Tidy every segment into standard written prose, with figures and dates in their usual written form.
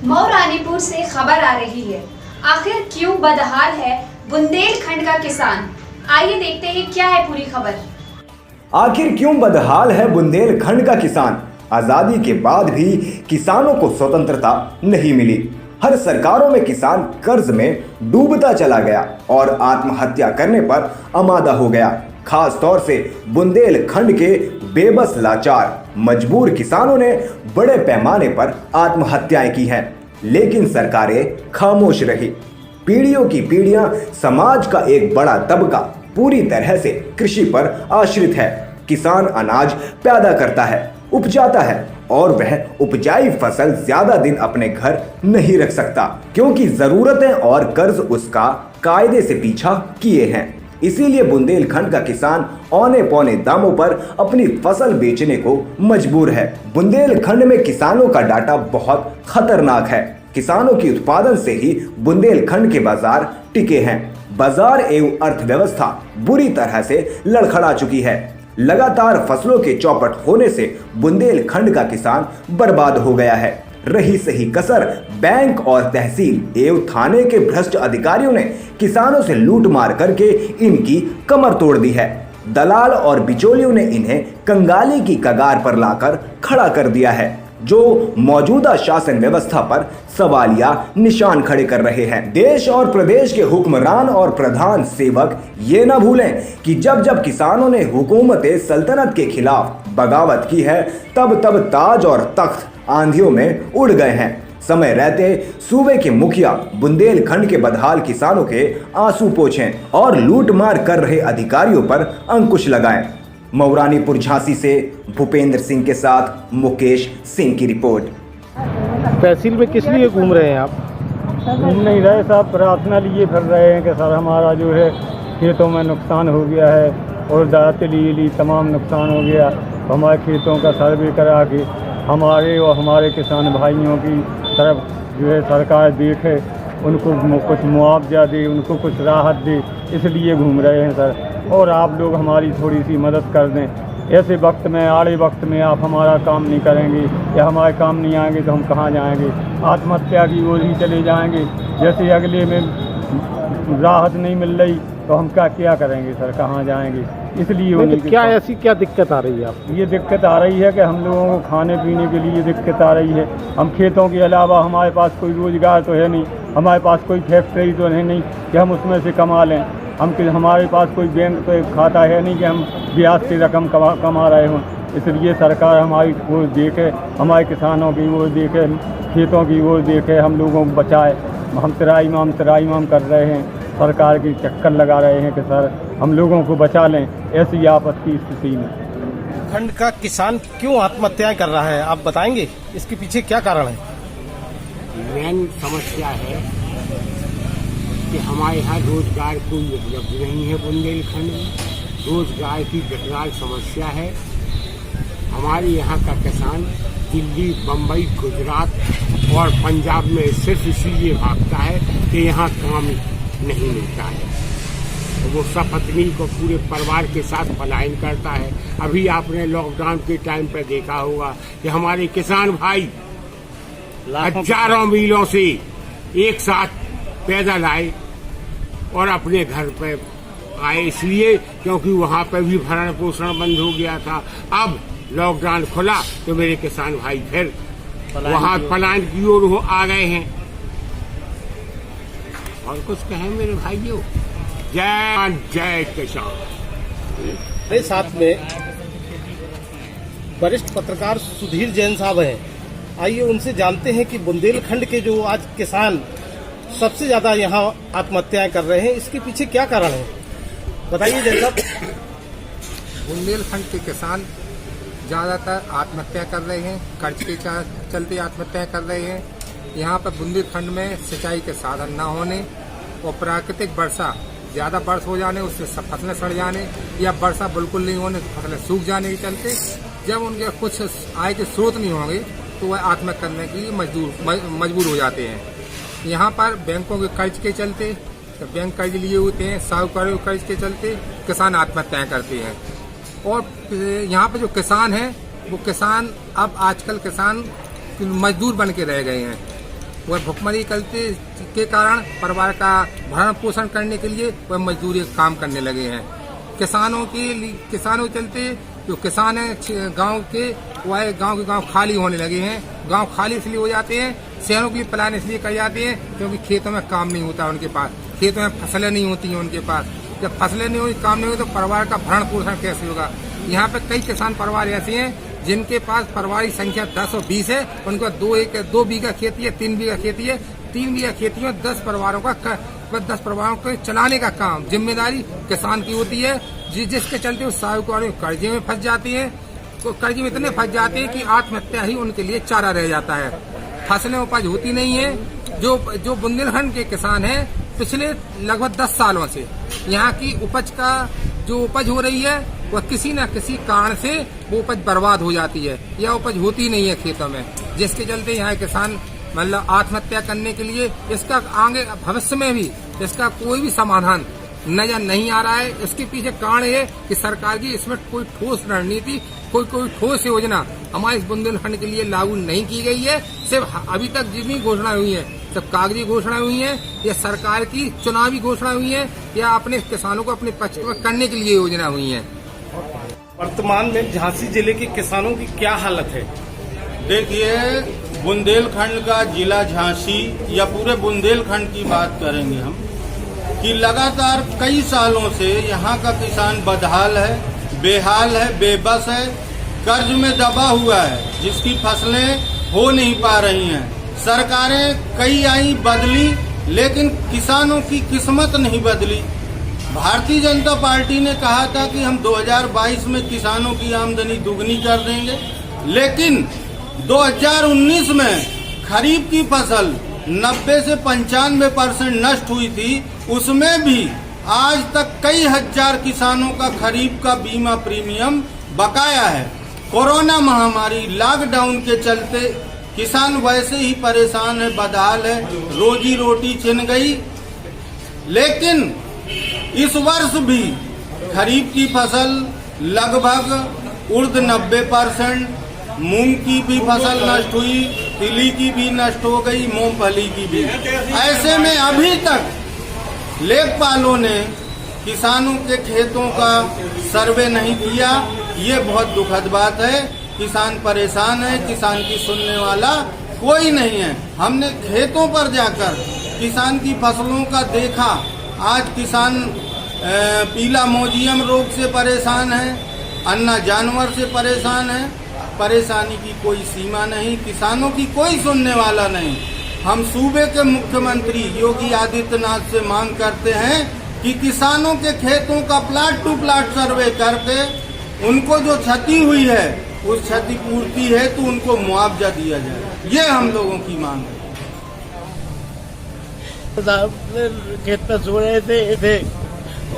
मऊ से खबर आ रही है। आखिर क्यों बदहाल है बुंदेलखंड का किसान? आइए देखते हैं क्या है पूरी खबर। आखिर क्यों बदहाल है बुंदेलखंड का किसान? आजादी के बाद भी किसानों को स्वतंत्रता नहीं मिली। हर सरकारों में किसान कर्ज में डूबता चला गया और आत्महत्या करने पर आमादा हो गया। खास तौर से बुंदेलखंड के बेबस लाचार मजबूर किसानों ने बड़े पैमाने पर आत्महत्याएं की हैं, लेकिन सरकारें खामोश रही। पीढ़ियों की पीढ़ियां समाज का एक बड़ा तबका पूरी तरह से कृषि पर आश्रित है। किसान अनाज पैदा करता है, उपजाता है और वह उपजाई फसल ज्यादा दिन अपने घर नहीं रख सकता, क्योंकि जरूरतें और कर्ज उसका कायदे से पीछा किए हैं। इसीलिए बुंदेलखंड का किसान औने पौने दामों पर अपनी फसल बेचने को मजबूर है। बुंदेलखंड में किसानों का डाटा बहुत खतरनाक है। किसानों की उत्पादन से ही बुंदेलखंड के बाजार टिके हैं। बाजार एवं अर्थव्यवस्था बुरी तरह से लड़खड़ा चुकी है। लगातार फसलों के चौपट होने से बुंदेलखंड का किसान बर्बाद हो गया है। रही सही कसर बैंक और तहसील एवं थाने के भ्रष्ट अधिकारियों ने किसानों से लूट मार करके इनकी कमर तोड़ दी है। दलाल और बिचौलियों ने इन्हें कंगाली की कगार पर लाकर खड़ा कर दिया है, जो मौजूदा शासन व्यवस्था पर सवालिया निशान खड़े कर रहे हैं। देश और प्रदेश के हुक्मरान और प्रधान सेवक ये न भूलें कि जब जब किसानों ने हुकूमत सल्तनत के खिलाफ बगावत की है, तब तब ताज और तख्त आंधियों में उड़ गए हैं। समय रहते सूबे के मुखिया बुंदेलखंड के बदहाल किसानों के आंसू पोंछें और लूट मार कर रहे अधिकारियों पर अंकुश लगाएं। मऊरानीपुर झांसी से भूपेंद्र सिंह के साथ मुकेश सिंह की रिपोर्ट। तहसील में किस लिए घूम रहे हैं आप? घूम नहीं रहे साहब, प्रार्थना लिए फिर रहे हैं कि सर हमारा जो है खेतों में नुकसान हो गया है और दातली तमाम नुकसान हो गया। हमारे खेतों का सर्वे करा के हमारे और हमारे किसान भाइयों की तरफ जो है सरकार देखे, उनको कुछ मुआवजा दे, उनको कुछ राहत दे, इसलिए घूम रहे हैं सर। और आप लोग हमारी थोड़ी सी मदद कर दें। ऐसे वक्त में, आड़े वक्त में आप हमारा काम नहीं करेंगे या हमारे काम नहीं आएंगे तो हम कहाँ जाएंगे? आत्महत्या की ओर ही चले जाएंगे। जैसे अगले में राहत नहीं मिल रही तो हम क्या करेंगे सर, कहाँ जाएंगे? इसलिए तो क्या ऐसी क्या दिक्कत आ रही है आपको? ये दिक्कत आ रही है कि हम लोगों को खाने पीने के लिए दिक्कत आ रही है। हम खेतों के अलावा हमारे पास कोई रोज़गार तो है नहीं, हमारे पास कोई फैक्ट्री तो है नहीं कि हम उसमें से कमा लें। हमारे पास कोई बैंक तो एक खाता है नहीं कि हम ब्याज से रकम कमा रहे हों। इसलिए सरकार हमारी ओर देखे, हमारे किसानों की ओर देखे, खेतों की ओर देखे, हम लोगों को बचाए। हम तराईमाम कर रहे हैं, सरकार की चक्कर लगा रहे हैं कि सर हम लोगों को बचा लें ऐसी आपद की स्थिति में। खंड का किसान क्यों आत्महत्याएं कर रहा है, आप बताएंगे? इसके पीछे क्या कारण है? मेन समस्या है कि हमारे यहाँ रोजगार कोई उपलब्ध नहीं है। बुंदेलखंड में रोजगार की जटिल समस्या है। हमारे यहाँ का किसान दिल्ली, बम्बई, गुजरात और पंजाब में सिर्फ इसीलिए भागता है कि यहाँ काम नहीं मिलता है। तो वो सपत्नी को पूरे परिवार के साथ पलायन करता है। अभी आपने लॉकडाउन के टाइम पर देखा होगा कि हमारे किसान भाई हजारों मीलों से एक साथ पैदल आए और अपने घर पे आए, इसलिए क्योंकि वहाँ पे भी भरण पोषण बंद हो गया था। अब लॉकडाउन खुला तो मेरे किसान भाई फिर वहाँ पलायन की ओर आ गए हैं। और कुछ कहें मेरे भाइयों? जय किसान। साथ में वरिष्ठ पत्रकार सुधीर जैन साहब हैं। आइए उनसे जानते हैं कि बुंदेलखंड के जो आज किसान सबसे ज्यादा यहाँ आत्महत्याएं कर रहे हैं, इसके पीछे क्या कारण है, बताइए जैन साहब। बुंदेलखंड के किसान ज़्यादातर आत्महत्या कर रहे हैं, कर्ज के चलते आत्महत्या कर रहे हैं। यहाँ पर बुंदेलखंड में सिंचाई के साधन न होने और प्राकृतिक वर्षा ज़्यादा बरस हो जाने, उससे सब फसलें सड़ जाने या वर्षा बिल्कुल नहीं होने तो फसलें सूख जाने के चलते जब उनके कुछ आय के स्रोत नहीं होंगे तो वह आत्महत्या करने के लिए मजबूर हो जाते हैं। यहाँ पर बैंकों के कर्ज के चलते, तो बैंक कर्ज लिए होते हैं, साहूकारों के कर्ज के चलते किसान आत्महत्याएं करते हैं। और यहाँ पे जो किसान हैं वो किसान अब आजकल किसान मजदूर बन के रह गए हैं। वह भुखमरी करते के कारण परिवार का भरण पोषण करने के लिए वह मजदूरी काम करने लगे हैं। किसानों के चलते जो किसान है गांव के वह गांव खाली होने लगे हैं। गांव खाली इसलिए हो जाते हैं, शहरों के लिए पलायन इसलिए कर जाते हैं क्योंकि खेतों में काम नहीं होता उनके पास, खेतों में फसलें नहीं होती हैं उनके पास। जब फसलें नहीं होती, काम नहीं होती तो परिवार का भरण पोषण कैसे होगा। यहाँ पे कई किसान परिवार ऐसे हैं जिनके पास परिवार की संख्या 10 और 20 है, उनके पास 2 बीघा खेती है, 3 बीघा खेती है। 3 बीघा खेती में 10 परिवारों को चलाने का काम जिम्मेदारी किसान की होती है, जिसके चलते वो साहूकार कर्जे में फंस जाते हैं। तो कर्जे में इतने फंस जाते हैं कि आत्महत्या ही उनके लिए चारा रह जाता है। फसलें उपज होती नहीं है। जो बुंदेलखंड के किसान हैं पिछले लगभग 10 सालों से यहाँ की उपज हो रही है वह किसी न किसी कारण से वो उपज बर्बाद हो जाती है या उपज होती नहीं है खेतों में, जिसके चलते यहाँ किसान मतलब आत्महत्या करने के लिए इसका आगे भविष्य में भी इसका कोई भी समाधान नजर नहीं आ रहा है। इसके पीछे कारण है कि सरकार की इसमें कोई ठोस रणनीति, कोई ठोस योजना हमारे इस बुंदेलखंड के लिए लागू नहीं की गई है। सिर्फ अभी तक जितनी घोषणा हुई है सब कागजी घोषणा हुई है या सरकार की चुनावी घोषणा हुई है या अपने किसानों को अपने पक्ष में करने के लिए योजना हुई है। वर्तमान में झांसी जिले के किसानों की क्या हालत है? देखिए, बुंदेलखंड का जिला झांसी या पूरे बुंदेलखंड की बात करेंगे हम कि लगातार कई सालों से यहाँ का किसान बदहाल है, बेहाल है, बेबस है, कर्ज में दबा हुआ है, जिसकी फसलें हो नहीं पा रही हैं। सरकारें कई आई बदली, लेकिन किसानों की किस्मत नहीं बदली। भारतीय जनता पार्टी ने कहा था कि हम 2022 में किसानों की आमदनी दुगनी कर देंगे, लेकिन 2019 में खरीफ की फसल 90 से 95% नष्ट हुई थी। उसमें भी आज तक कई हजार किसानों का खरीफ का बीमा प्रीमियम बकाया है। कोरोना महामारी लॉकडाउन के चलते किसान वैसे ही परेशान है, बदहाल है, रोजी रोटी छिन गई। लेकिन इस वर्ष भी खरीफ की फसल लगभग उर्द 90%, मूंग की भी फसल नष्ट हुई, तिली की भी नष्ट हो गई, मूंगफली की भी। ऐसे में अभी तक लेखपालों ने किसानों के खेतों का सर्वे नहीं किया। ये बहुत दुखद बात है। किसान परेशान है, किसान की सुनने वाला कोई नहीं है। हमने खेतों पर जाकर किसान की फसलों का देखा। आज किसान पीला मोजियम रोग से परेशान है, अन्ना जानवर से परेशान है। परेशानी की कोई सीमा नहीं, किसानों की कोई सुनने वाला नहीं। हम सूबे के मुख्यमंत्री योगी आदित्यनाथ से मांग करते हैं कि किसानों के खेतों का प्लाट टू प्लाट सर्वे करके उनको जो क्षति हुई है उस क्षतिपूर्ति है तो उनको मुआवजा दिया जाए। ये हम लोगों की मांग है। खेत पे सो रहे थे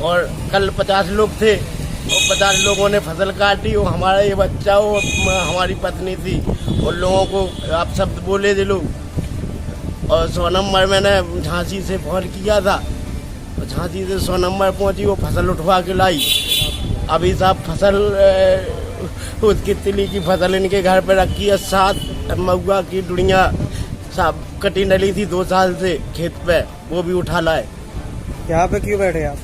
और कल 50 लोग थे और 50 लोगों ने फसल काटी। और हमारा ये बच्चा और हमारी पत्नी थी और लोगों को आप शब्द बोले थे लोग। और 100 नंबर मैंने झांसी से फोन किया था, झांसी से 100 नंबर पहुंची, वो फसल उठवा के लाई। अभी साहब फसल उसकी तिली की फसल इनके घर पे रखी है, 7 महुआ की डुड़िया साहब कटी डली थी 2 साल से खेत पे, वो भी उठा लाए। यहाँ पे क्यों बैठे आप?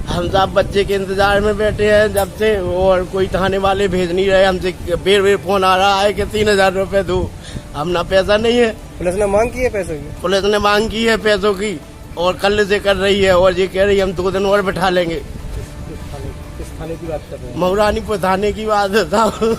हम साहब बच्चे के इंतजार में बैठे हैं जब से, और कोई थाने वाले भेज नहीं रहे हमसे। बेर फोन आ रहा है कि 3000 रुपए दो, हम ना पैसा नहीं है। पुलिस ने मांग की है पैसों की? पुलिस ने मांग की है पैसों की और कल से कर रही है और ये कह रही है हम 2 दिन और बैठा लेंगे। किस थाने की बात कर रहे हैं? मऊरानीपुर थाने की बात है साहब।